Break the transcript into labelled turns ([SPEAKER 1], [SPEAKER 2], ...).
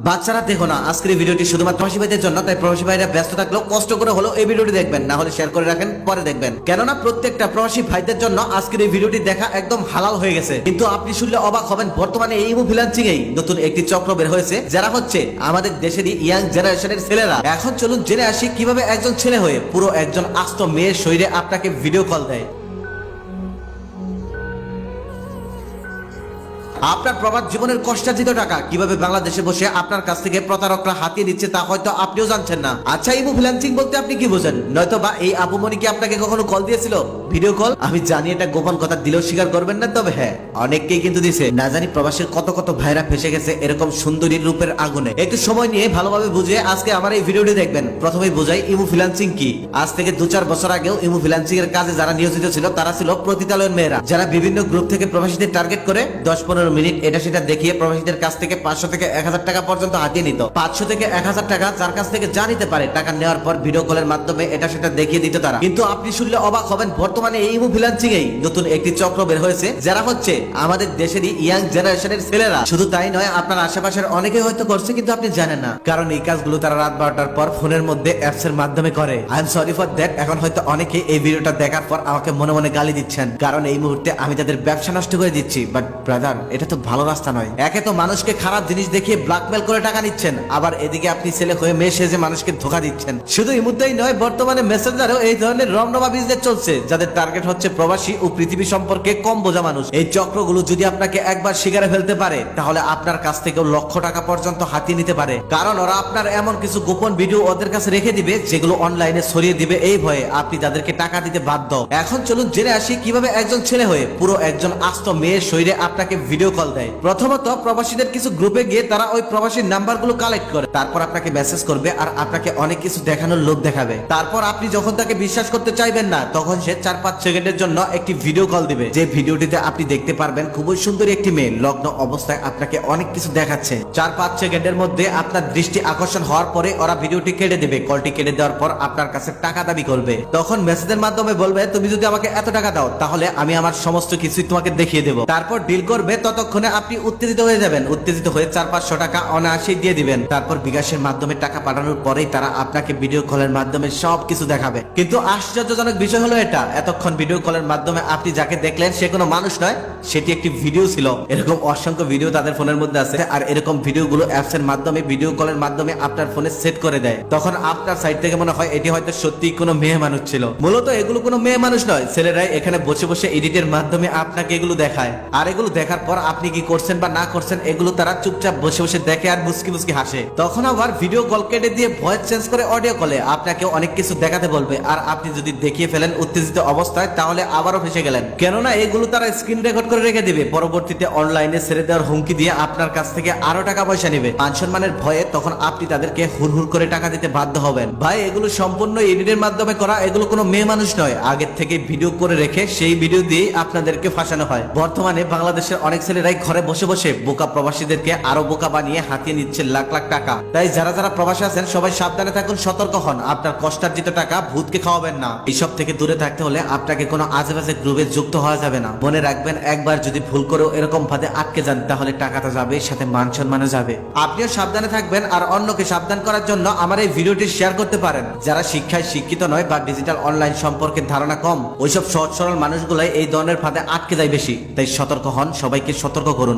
[SPEAKER 1] বাচ্চারা দেখো না, আজকের এই ভিডিওটি শুধুমাত্র প্রবাসী ভাইদের জন্য, তাই প্রবাসী ভাইরা ব্যস্ত থাকলেও কষ্ট করে হলো এই ভিডিওটি দেখবেন, না হলে শেয়ার করে রাখেন, পরে দেখবেন। কেননা প্রত্যেকটা প্রবাসী ভাইদের জন্য আজকের এই ভিডিওটি দেখা একদম হালাল হয়ে গেছে। কিন্তু আপনি শুনলে অবাক হবেন, বর্তমানে এই ইমো ফ্রিল্যান্সিং এই নতুন একটি চক্র বের হয়েছে, যারা হচ্ছে আমাদের দেশেরই ইয়াং জেনারেশনের ছেলেরা। এখন চলুন জেনে আসি কিভাবে একজন ছেলে হয়ে পুরো একজন আস্ত মেয়ের শরীরে আপনাকে ভিডিও কল দেয়। আপনার প্রবাদ জীবনের কষ্টার্জিত টাকা কিভাবে বাংলাদেশে বসে আপনার কাছ থেকে প্রতারকরা হাতিয়ে নিচ্ছে তা হয়তো আপনিও জানছেন না। আচ্ছা, ইমো ফ্রিল্যান্সিং বলতে আপনি কি বোঝেন? নয়তো বা এই আপুমনি কি আপনাকে কখনো কল দিয়েছিল, ভিডিও কল? আমি জানি এটা গোপন কথা, দিলেও স্বীকার করবেন না, তবে হ্যাঁ অনেককেই কিন্তু দিছে। না জানি প্রবাসের কত কত ভাইরা ফেসে গেছে এরকম সুন্দরী রূপের আগুনে। একটু সময় নিয়ে ভালোভাবে বুঝিয়ে আজকে আমার এই ভিডিওটি দেখবেন। প্রথমেই বোঝাই ইমো ফ্রিল্যান্সিং কি। আজ থেকে 2-4 বছর আগেও ইমো ফ্রিল্যান্সিং এর কাজে যারা নিয়োজিত ছিল তারা ছিল প্রতিতালয়ের মেয়েরা, যারা বিভিন্ন গ্রুপ থেকে প্রবাসীদের টার্গেট করে 10-15 মিনিট এটা সেটা দেখিয়ে প্রবাসীদের কাছ থেকে 500 থেকে 1000 টাকা পর্যন্ত হাতিয়ে নিত। 500 থেকে 1000 টাকা যার কাছ থেকে যা নিতে পারে, টাকা নেওয়ার পর ভিডিও কলের মাধ্যমে এটা সেটা দেখিয়ে দিত তারা। কিন্তু আপনি শুনলে অবাক হবেন, বর্তমানে এই ইমো ফ্রিল্যান্সিং এই নতুন একটি চক্র বের হয়েছে, যারা হচ্ছে আমাদের দেশেরই ইয়াং জেনারেশনের ছেলেরা। শুধু তাই নয়, আপনার আশেপাশের অনেকে হয়তো করছে কিন্তু আপনি জানেন না, কারণ এই কাজগুলো তারা রাত 12টার পর ফোনের মধ্যে অ্যাপস এর মাধ্যমে করে। I am sorry for that. এখন হয়তো অনেকে এই ভিডিওটা দেখার পর আমাকে মনে মনে গালি দিচ্ছেন, কারণ এই মুহূর্তে আমি তাদের ব্যবসা নষ্ট করে দিচ্ছি। বাট ব্রাদার, এটা তো ভালো রাস্তা নয়। একে তো মানুষকে খারাপ জিনিস দেখিয়ে ব্ল্যাকমেল করে টাকা নিচ্ছেন, আবার এদিকে আপনি ছেলে হয়ে মেয়ে সেজে মানুষকে ধোঁকা দিচ্ছেন। শুধু ইমুতেই নয়, বর্তমানে মেসেঞ্জারেও এই ধরনের রমরমা বিজনেস চলছে, যাদের টার্গেট হচ্ছে প্রবাসী ও পৃথিবী সম্পর্কে কম বোঝা মানুষ। এই চক্রগুলো যদি আপনাকে একবার শিকারে ফেলতে পারে, তাহলে আপনার কাছ থেকেও লক্ষ টাকা পর্যন্ত হাতিয়ে নিতে পারে। কারণ ওরা আপনার এমন কিছু গোপন ভিডিও ওদের কাছে রেখে দিবে, যেগুলো অনলাইনে ছড়িয়ে দিবে এই ভয়ে আপনি তাদেরকে টাকা দিতে বাধ্য। এখন চলুন জেনে আসি কিভাবে একজন ছেলে হয়ে পুরো একজন আস্ত মেয়ের শরীরে আপনাকে ভিডিও কল দেয়। প্রথমত, প্রবাসীদের কিছু গ্রুপে গিয়ে তারা ওই প্রবাসীর নাম্বারগুলো কালেক্ট করে, তারপর আপনাকে মেসেজ করবে আর আপনাকে অনেক কিছু দেখানোর লোভ দেখাবে। তারপর আপনি যখন তাকে বিশ্বাস করতে চাইবেন না, তখন সে 4-5 সেকেন্ডের জন্য একটি ভিডিও কল দিবে, যে ভিডিওটিতে আপনি দেখতে পারবেন খুবই সুন্দরী একটি মেয়ে লগ্ন অবস্থায় আপনাকে অনেক কিছু দেখাচ্ছে। 4-5 সেকেন্ডের মধ্যে আপনার দৃষ্টি আকর্ষণ হওয়ার পরে ওরা ভিডিওটি কেটে দেবে। কলটি কেটে দেওয়ার পর আপনার কাছে টাকা দাবি করবে। তখন মেসেজের মাধ্যমে বলবে, তুমি যদি আমাকে এত টাকা দাও তাহলে আমি আমার সমস্ত কিছুই তোমাকে দেখিয়ে দেবো। তারপর ডিল করবে। ততক্ষণে আপনি উত্তেজিত হয়ে যাবেন। উত্তেজিত হয়ে 400-500 টাকা অনায়াসেই দিয়ে দিবেন। তারপর বিকাশের মাধ্যমে টাকা পাঠানোর পরেই তারা আপনাকে ভিডিও কলের মাধ্যমে সবকিছু দেখাবে। কিন্তু আশ্চর্যজনক বিষয় হলো এটা, এতক্ষণ ভিডিও কলের মাধ্যমে আপনি যাকে দেখলেন সে কোনো মানুষ নয়, সেটি একটি ভিডিও ছিল। এরকম অসংখ্য ভিডিও তাদের ফোনের মধ্যে আছে, আর এরকম ভিডিওগুলো অ্যাপস এর মাধ্যমে ভিডিও কলের মাধ্যমে আপনার ফোনে সেট করে দেয়। তখন আপনার সাইড থেকে মনে হয় এটি হয়তো সত্যিই কোনো মেয়ে মানুষ ছিল। মূলত এগুলো কোনো মেয়ে মানুষ নয়, ছেলেরাই এখানে বসে বসে এডিটের মাধ্যমে আপনাকে এগুলো দেখায়। আর এগুলো দেখার পর আপনি কি করছেন বা না করছেন এগুলো তারা চুপচাপ বসে বসে দেখে আর মুস্কি মুস্কি হাসে। তখন আবার ভিডিও কল কেটে দিয়ে ভয়েস চেঞ্জ করে অডিও কলে আপনাকে অনেক কিছু দেখাতে বলবে, আর আপনি যদি দেখিয়ে ফেলেন উত্তেজিত অবস্থায়, তাহলে আবারও ফেসে গেলেন। কেননা এগুলো তারা স্ক্রিন রেকর্ড করে রেখে দিবে, পরবর্তীতে অনলাইনে ছেড়ে দেওয়ার হুমকি দিয়ে আপনার কাছ থেকে আরো টাকা পয়সা নেবে মান সম্মানের ভয়ে। তখন আপনি তাদেরকে হুড় করে টাকা দিতে বাধ্য হবেন। ভাই, এগুলো সম্পূর্ণ এডিটের মাধ্যমে করা, এগুলো কোনো মেয়ে মানুষ নয়। আগের থেকে ভিডিও করে রেখে সেই ভিডিও দিয়ে আপনাদেরকে ফাঁসানো হয়। বর্তমানে বাংলাদেশের অনেক ছেলেরাই ঘরে বসে বসে বোকা প্রবাসীদেরকে আরো বোকা বানিয়ে হাতিয়ে নিচ্ছে লাখ লাখ টাকা। তাই যারা যারা প্রবাসী আছেন সবাই সাবধানে থাকুন, সতর্ক হন। আপনার কষ্টার্জিত টাকা ভূতকে খাওয়াবেন না। এইসব থেকে দূরে থাকতে হলে আপনাকে কোনো আজেবাজে গ্রুপে যুক্ত হওয়া যাবে না। মনে রাখবেন, একবার যদি ভুল করেও এরকম ভাবে আটকে যান, তাহলে টাকাটা যাবে, সাথে মান সম্মানও যাবে। আপনিও সাবধানে থাকবেন, আর অন্যকে সাবধান করার জন্য আমার এই ভিডিওটি শেয়ার করতে পারেন। যারা শিক্ষায় শিক্ষিত নয় বা ডিজিটাল অনলাইন সম্পর্কে ধারণা কম, ওইসব সহজ সরল মানুষগুলাই এই ধরনের ফাঁদে আটকে যায় বেশি। তাই সতর্ক হন, সবাইকে সতর্ক করুন।